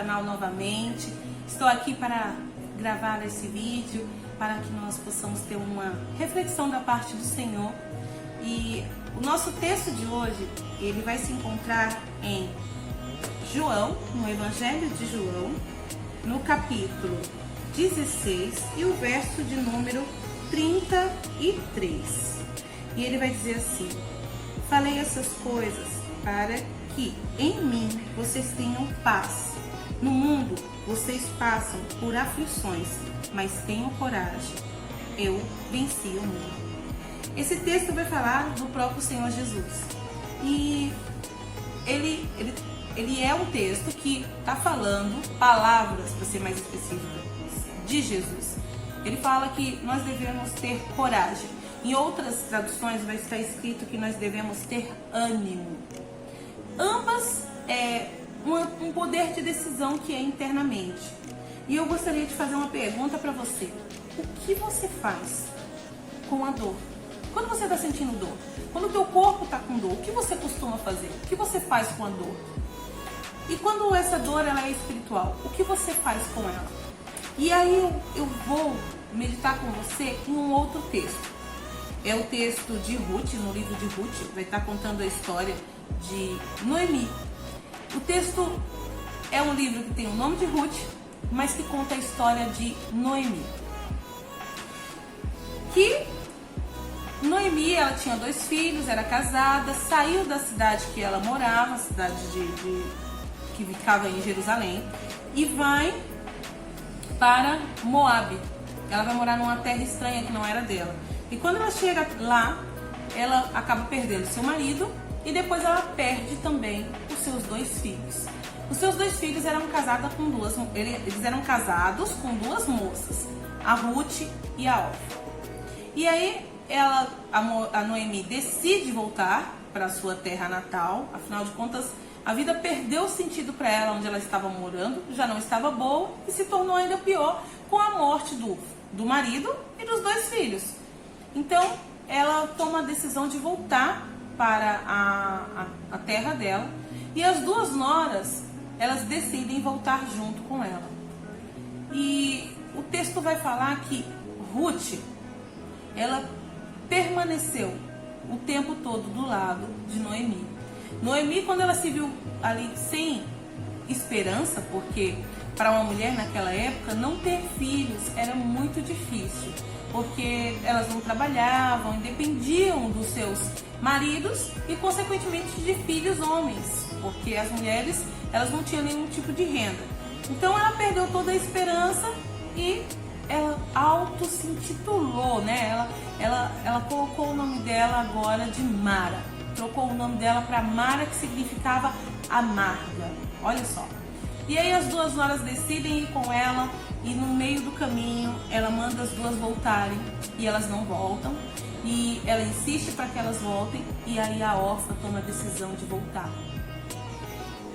canal novamente. Estou aqui para gravar esse vídeo, para que nós possamos ter uma reflexão da parte do Senhor. E o nosso texto de hoje, ele vai se encontrar em João, no Evangelho de João, no capítulo 16 e o verso de número 33. E ele vai dizer assim: falei essas coisas para que em mim vocês tenham paz. No mundo vocês passam por aflições, mas tenham coragem. Eu venci o mundo. Esse texto vai falar do próprio Senhor Jesus. E ele é um texto que está falando palavras, para ser mais específica, de Jesus. Ele fala que nós devemos ter coragem. Em outras traduções vai estar escrito que nós devemos ter ânimo. Ambas um poder de decisão que é internamente. E eu gostaria de fazer uma pergunta para você. O que você faz com a dor? Quando você está sentindo dor, quando o teu corpo está com dor, o que você costuma fazer? O que você faz com a dor? E quando essa dor ela é espiritual, o que você faz com ela? E aí eu vou meditar com você em um outro texto. É o texto de Ruth, no livro de Ruth, vai estar contando a história de Noemi. O texto é um livro que tem o nome de Ruth, mas que conta a história de Noemi. Que Noemi, ela tinha 2 filhos, era casada, saiu da cidade que ela morava, a cidade que ficava em Jerusalém, e vai para Moabe. Ela vai morar numa terra estranha que não era dela. E quando ela chega lá, ela acaba perdendo seu marido e depois ela perde também os seus 2 filhos. Os seus 2 filhos eram casados com eles eram casados com 2 moças, a Ruth e a Orfa. E aí a Noemi decide voltar para a sua terra natal. Afinal de contas, a vida perdeu sentido para ela onde ela estava morando, já não estava boa e se tornou ainda pior com a morte do marido e dos 2 filhos. Então, ela toma a decisão de voltar para a terra dela e as 2 noras, elas decidem voltar junto com ela. E o texto vai falar que Ruth, ela permaneceu o tempo todo do lado de Noemi. Noemi, quando ela se viu ali sem esperança, porque para uma mulher naquela época não ter filhos era muito difícil, porque elas não trabalhavam, dependiam dos seus maridos e consequentemente de filhos homens, porque as mulheres elas não tinham nenhum tipo de renda. Então ela perdeu toda a esperança e ela se intitulou, né? Ela colocou o nome dela agora de Mara. Trocou o nome dela para Mara, que significava amarga. Olha só. E aí as 2 noras decidem ir com ela e no meio do caminho ela manda as 2 voltarem e elas não voltam. E ela insiste para que elas voltem e aí a Orfa toma a decisão de voltar.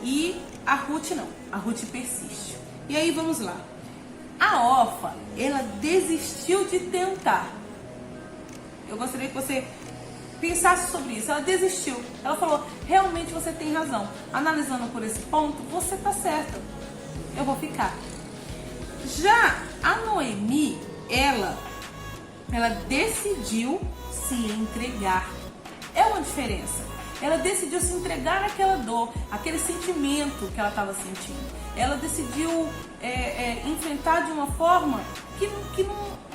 E a Ruth não. A Ruth persiste. E aí vamos lá. A Orfa, ela desistiu de tentar. Eu gostaria que você pensasse sobre isso. Ela desistiu. Ela falou, realmente você tem razão. Analisando por esse ponto, você está certa. Eu vou ficar. Já a Noemi, ela decidiu se entregar. É uma diferença. Ela decidiu se entregar àquela dor, aquele sentimento que ela estava sentindo. Ela decidiu enfrentar de uma forma que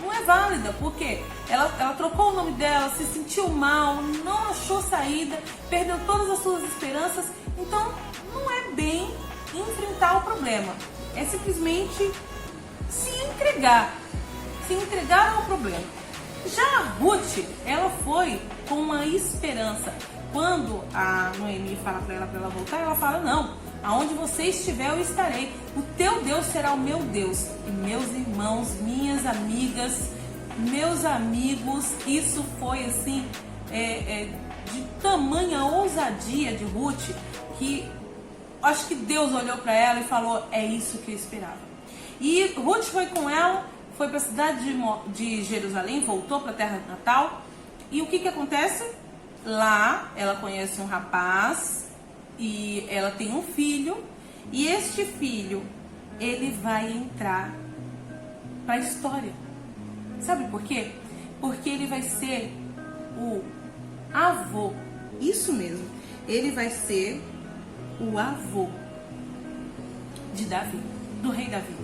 não é válida, porque ela trocou o nome dela, se sentiu mal, não achou saída, perdeu todas as suas esperanças. Então, não é bem enfrentar o problema, é simplesmente se entregar ao problema. Já a Ruth, ela foi com uma esperança. Quando a Noemi fala para ela voltar, ela fala, não, aonde você estiver eu estarei, o teu Deus será o meu Deus. E meus irmãos, minhas amigas, meus amigos, isso foi assim, de tamanha ousadia de Ruth, que acho que Deus olhou para ela e falou, é isso que eu esperava. E Ruth foi com ela, foi para a cidade de Jerusalém, voltou para a terra natal, e o que acontece? Lá ela conhece um rapaz e ela tem um filho, e este filho ele vai entrar para a história. Sabe por quê? Porque ele vai ser o avô. Isso mesmo. Ele vai ser o avô de Davi, do rei Davi.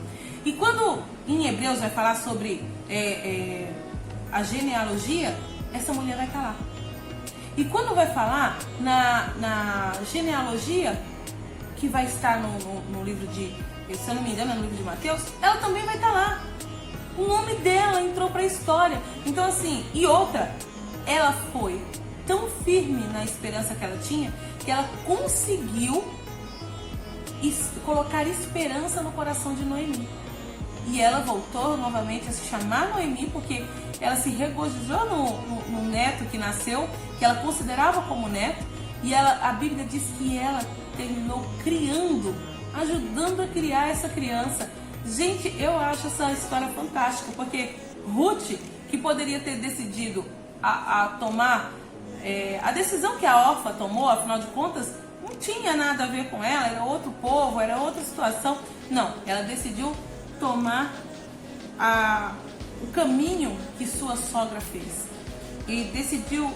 E quando em Hebreus vai falar sobre a genealogia, essa mulher vai estar lá. E quando vai falar na genealogia, que vai estar no livro de, se eu não me engano, no livro de Mateus, ela também vai estar lá. O nome dela entrou para a história. Então assim, e outra, ela foi tão firme na esperança que ela tinha, que ela conseguiu colocar esperança no coração de Noemi. E ela voltou novamente a se chamar Noemi, porque ela se regozijou no neto que nasceu, que ela considerava como neto, e a Bíblia diz que ela terminou criando, ajudando a criar essa criança. Gente, eu acho essa história fantástica, porque Ruth, que poderia ter decidido a tomar a decisão que a Orfa tomou, afinal de contas, não tinha nada a ver com ela, era outro povo, era outra situação. Não, ela decidiu tomar o caminho que sua sogra fez e decidiu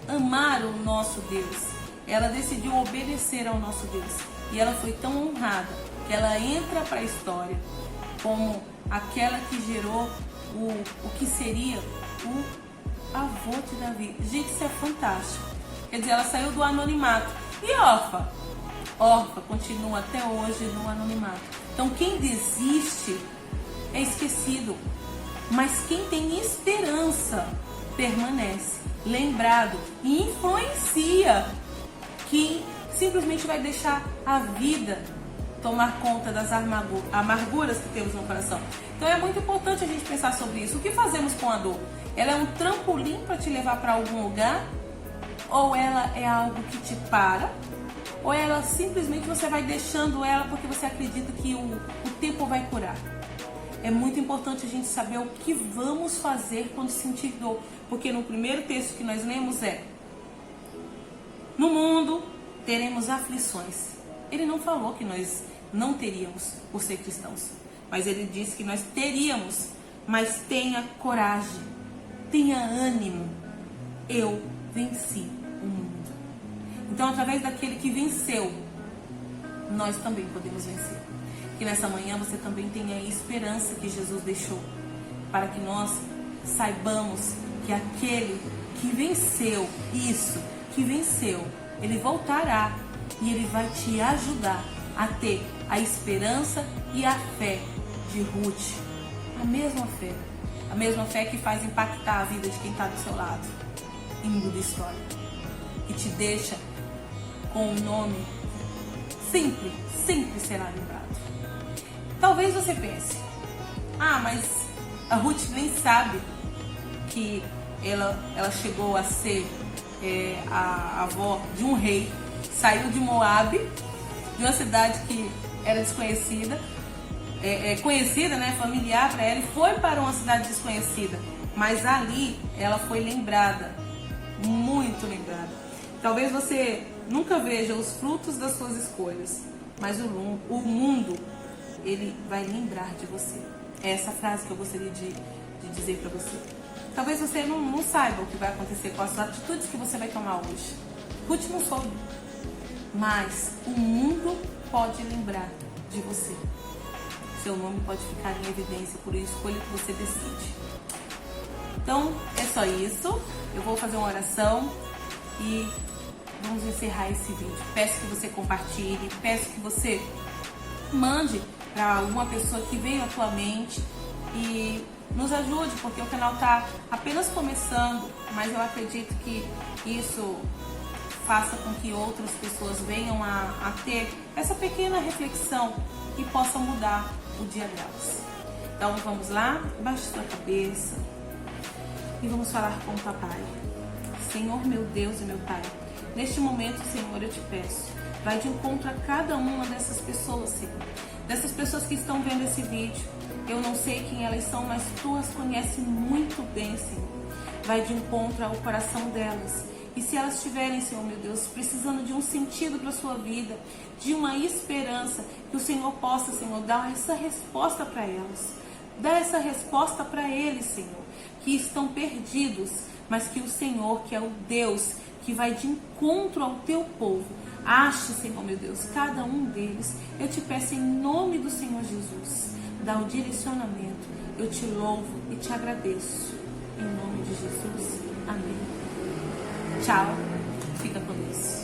amar o nosso Deus. Ela decidiu obedecer ao nosso Deus e ela foi tão honrada que ela entra para a história como aquela que gerou o que seria o avô de Davi. Gente, isso é fantástico. Quer dizer, ela saiu do anonimato. E Orfa? Orfa continua até hoje no anonimato. Então quem desiste é esquecido, mas quem tem esperança permanece, lembrado e influencia quem simplesmente vai deixar a vida tomar conta das amarguras que temos no coração. Então é muito importante a gente pensar sobre isso. O que fazemos com a dor? Ela é um trampolim para te levar para algum lugar? Ou ela é algo que te para? Ou ela simplesmente você vai deixando ela porque você acredita que o tempo vai curar? É muito importante a gente saber o que vamos fazer quando sentir dor. Porque no primeiro texto que nós lemos no mundo teremos aflições. Ele não falou que nós não teríamos por ser cristãos, mas ele disse que nós teríamos. Mas tenha coragem, tenha ânimo. Eu venci o mundo. Então, através daquele que venceu, nós também podemos vencer. Que nessa manhã você também tenha a esperança que Jesus deixou, para que nós saibamos que aquele que venceu ele voltará e ele vai te ajudar a ter a esperança e a fé de Ruth. A mesma fé que faz impactar a vida de quem está do seu lado e muda a história. E te deixa com um nome sempre será lembrado. Talvez você pense, mas a Ruth nem sabe que ela chegou a ser a avó de um rei, saiu de Moabe, de uma cidade que era desconhecida, conhecida, né, familiar para ela, e foi para uma cidade desconhecida, mas ali ela foi lembrada, muito lembrada. Talvez você nunca veja os frutos das suas escolhas, mas o mundo, ele vai lembrar de você. É essa frase que eu gostaria de dizer para você. Talvez você não saiba o que vai acontecer com as atitudes que você vai tomar hoje. Ruth não soube, mas o mundo pode lembrar de você. Seu nome pode ficar em evidência por escolha que você decide. Então, é só isso. Eu vou fazer uma oração e vamos encerrar esse vídeo. Peço que você compartilhe, peço que você mande para alguma pessoa que veio à tua mente e nos ajude, porque o canal está apenas começando, mas eu acredito que isso faça com que outras pessoas venham a ter essa pequena reflexão e possam mudar o dia delas. Então vamos lá, baixe sua cabeça e vamos falar com o Papai. Senhor, meu Deus e meu Pai, neste momento, Senhor, eu te peço, vai de encontro a cada uma dessas pessoas, Senhor, dessas pessoas que estão vendo esse vídeo. Eu não sei quem elas são, mas Tu as conheces muito bem, Senhor. Vai de encontro ao coração delas E se elas estiverem, Senhor meu Deus, precisando de um sentido para a sua vida, de uma esperança, que o Senhor possa, Senhor, dar essa resposta para elas. Dá essa resposta para eles, Senhor, que estão perdidos, mas que o Senhor, que é o Deus que vai de encontro ao teu povo, ache, Senhor meu Deus, cada um deles. Eu te peço em nome do Senhor Jesus, dá o direcionamento. Eu te louvo e te agradeço. Em nome de Jesus. Amém. Tchau. Fica com Deus.